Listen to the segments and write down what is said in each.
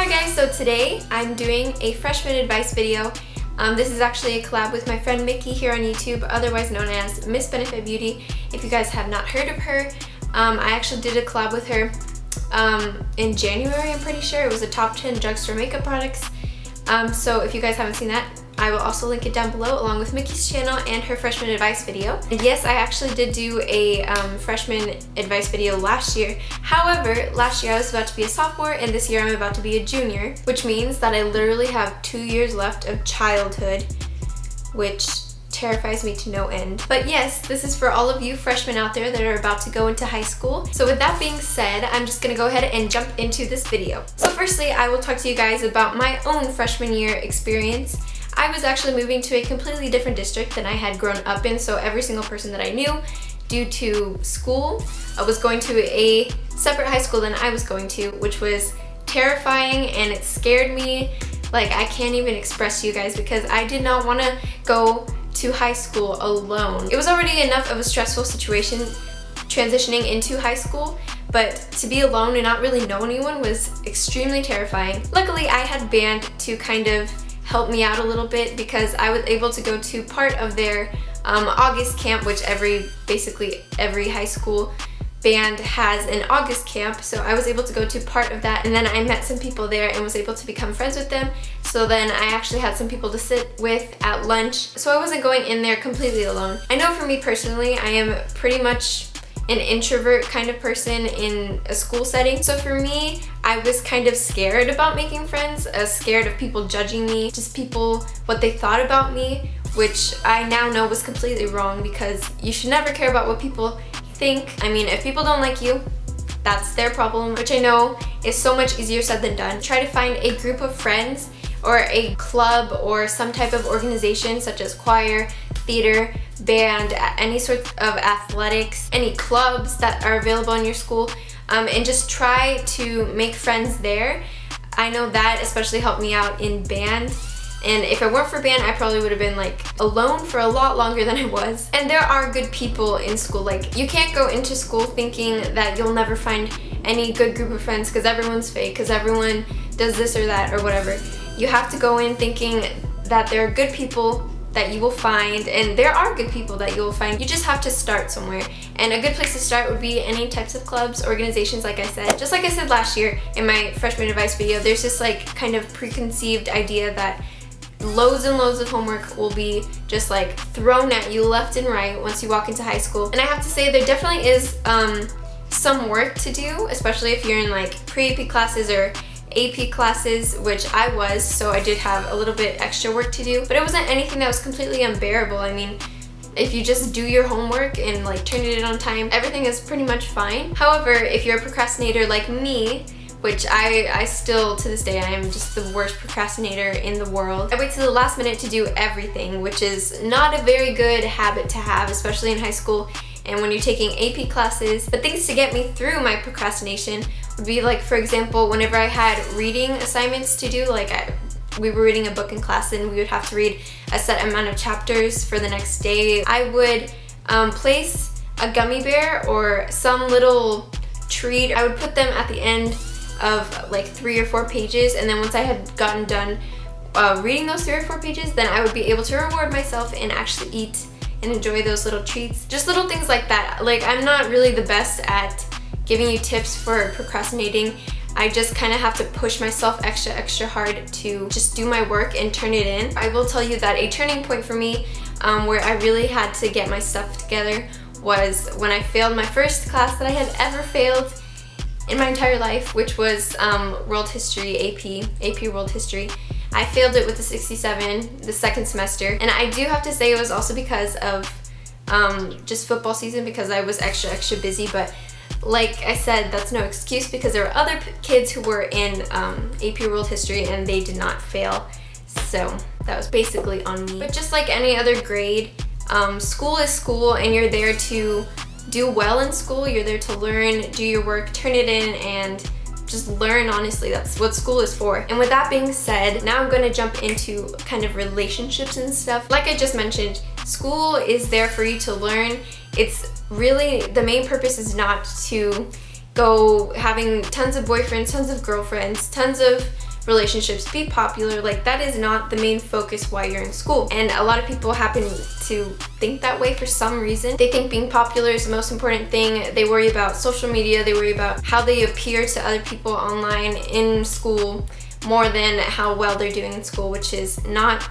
Hi guys, so today I'm doing a freshman advice video. This is actually a collab with my friend Mickey here on YouTube, otherwise known as Miss Benefit Beauty. If you guys have not heard of her, I actually did a collab with her in January, I'm pretty sure. It was a top 10 drugstore makeup products. So if you guys haven't seen that, I will also link it down below along with Mickey's channel and her freshman advice video. And yes, I actually did do a freshman advice video last year. However, last year I was about to be a sophomore and this year I'm about to be a junior, which means that I literally have 2 years left of childhood, which terrifies me to no end. But yes, this is for all of you freshmen out there that are about to go into high school. So with that being said, I'm just gonna go ahead and jump into this video. So firstly, I will talk to you guys about my own freshman year experience. I was actually moving to a completely different district than I had grown up in, so every single person that I knew, due to school, I was going to a separate high school than I was going to, which was terrifying and it scared me. Like, I can't even express to you guys because I did not want to go to high school alone. It was already enough of a stressful situation transitioning into high school, but to be alone and not really know anyone was extremely terrifying. Luckily, I had band to kind of help me out a little bit because I was able to go to part of their August camp, which basically every high school band has an August camp, so I was able to go to part of that, and then I met some people there and was able to become friends with them. So then I actually had some people to sit with at lunch, so I wasn't going in there completely alone. I know for me personally, I am pretty much an introvert kind of person in a school setting. So for me, I was kind of scared about making friends, scared of people judging me, just people, what they thought about me, which I now know was completely wrong because you should never care about what people think. I mean, if people don't like you, that's their problem, which I know is so much easier said than done. Try to find a group of friends or a club or some type of organization such as choir, theater, band, any sort of athletics, any clubs that are available in your school, and just try to make friends there. I know that especially helped me out in band, and if it weren't for band, I probably would have been like alone for a lot longer than I was. And there are good people in school. Like, you can't go into school thinking that you'll never find any good group of friends because everyone's fake, because everyone does this or that or whatever. You have to go in thinking that there are good people that you will find, and there are good people that you will find. You just have to start somewhere, and a good place to start would be any types of clubs, organizations, like I said. Just like I said last year in my freshman advice video, there's this like kind of preconceived idea that loads and loads of homework will be just like thrown at you left and right once you walk into high school. And I have to say there definitely is some work to do, especially if you're in like pre-AP classes or AP classes, which I was, so I did have a little bit extra work to do, but it wasn't anything that was completely unbearable. I mean, if you just do your homework and like turn it in on time, everything is pretty much fine. However, if you're a procrastinator like me, which I still, to this day, I am just the worst procrastinator in the world. I wait till the last minute to do everything, which is not a very good habit to have, especially in high school and when you're taking AP classes. But things to get me through my procrastination would be like, for example, whenever I had reading assignments to do, like we were reading a book in class and we would have to read a set amount of chapters for the next day, I would place a gummy bear or some little treat. I would put them at the end of like 3 or 4 pages, and then once I had gotten done reading those 3 or 4 pages, then I would be able to reward myself and actually eat and enjoy those little treats. Just little things like that. Like, I'm not really the best at giving you tips for procrastinating. I just kind of have to push myself extra hard to just do my work and turn it in. I will tell you that a turning point for me where I really had to get my stuff together was when I failed my first class that I had ever failed in my entire life, which was World History, AP World History. I failed it with a 67 the second semester, and I do have to say it was also because of just football season, because I was extra busy. But like I said, that's no excuse because there were other kids who were in AP World History and they did not fail, so that was basically on me. But just like any other grade, school is school, and you're there to do well in school. You're there to learn, do your work, turn it in, and just learn. Honestly, that's what school is for. And with that being said, now I'm going to jump into kind of relationships and stuff. Like I just mentioned, school is there for you to learn. It's really, the main purpose is not to go having tons of boyfriends, tons of girlfriends, tons of relationships, be popular. Like, that is not the main focus while you're in school. And a lot of people happen to think that way for some reason. They think being popular is the most important thing. They worry about social media, they worry about how they appear to other people online in school more than how well they're doing in school, which is not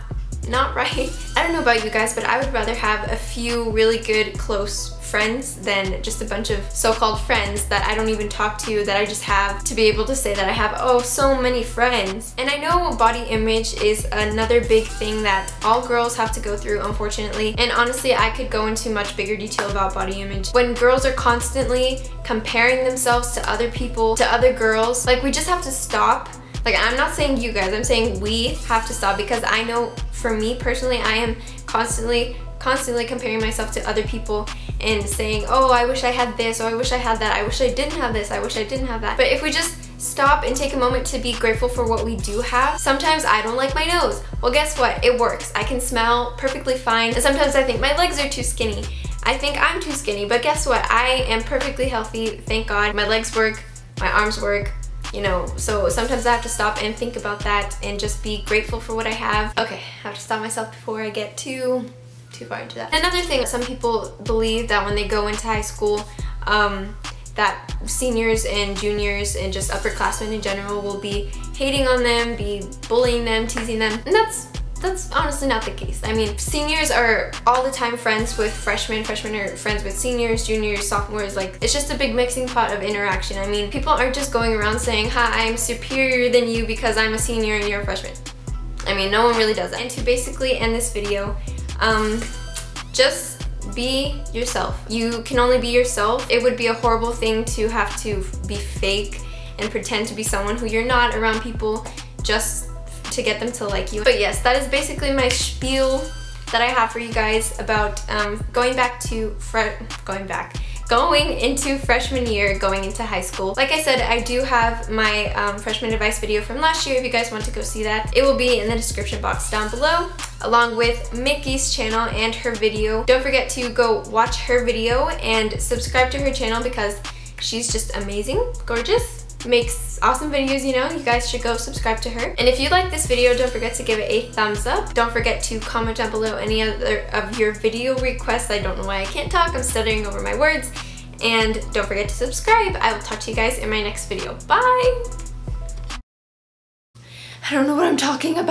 right. I don't know about you guys, but I would rather have a few really good close friends than just a bunch of so-called friends that I don't even talk to, that I just have to be able to say that I have, oh, so many friends. And I know body image is another big thing that all girls have to go through, unfortunately. And honestly, I could go into much bigger detail about body image. When girls are constantly comparing themselves to other people, to other girls, like, we just have to stop. Like, I'm not saying you guys, I'm saying we have to stop, because I know for me personally, I am constantly comparing myself to other people and saying, oh, I wish I had this, or I wish I had that, I wish I didn't have this, I wish I didn't have that. But if we just stop and take a moment to be grateful for what we do have. Sometimes I don't like my nose. Well, guess what? It works. I can smell perfectly fine. And sometimes I think my legs are too skinny. I think I'm too skinny, but guess what? I am perfectly healthy, thank God. My legs work, my arms work. You know, so sometimes I have to stop and think about that and just be grateful for what I have. Okay, I have to stop myself before I get too far into that. Another thing, some people believe that when they go into high school, that seniors and juniors and just upperclassmen in general will be hating on them, be bullying them, teasing them, and that's honestly not the case. I mean, seniors are all the time friends with freshmen, freshmen are friends with seniors, juniors, sophomores. Like, it's just a big mixing pot of interaction. I mean, people aren't just going around saying, hi, I'm superior than you because I'm a senior and you're a freshman. I mean, no one really does that. And to basically end this video, just be yourself. You can only be yourself. It would be a horrible thing to have to be fake and pretend to be someone who you're not around people just to get them to like you. But yes, that is basically my spiel that I have for you guys about going into freshman year, going into high school. Like I said, I do have my freshman advice video from last year if you guys want to go see that. It will be in the description box down below, along with Mickey's channel and her video. Don't forget to go watch her video and subscribe to her channel because she's just amazing, gorgeous, makes awesome videos, you know. You guys should go subscribe to her. And if you like this video, don't forget to give it a thumbs up. Don't forget to comment down below any other of your video requests. I don't know why I can't talk, I'm stuttering over my words. And don't forget to subscribe. I will talk to you guys in my next video. Bye! I don't know what I'm talking about.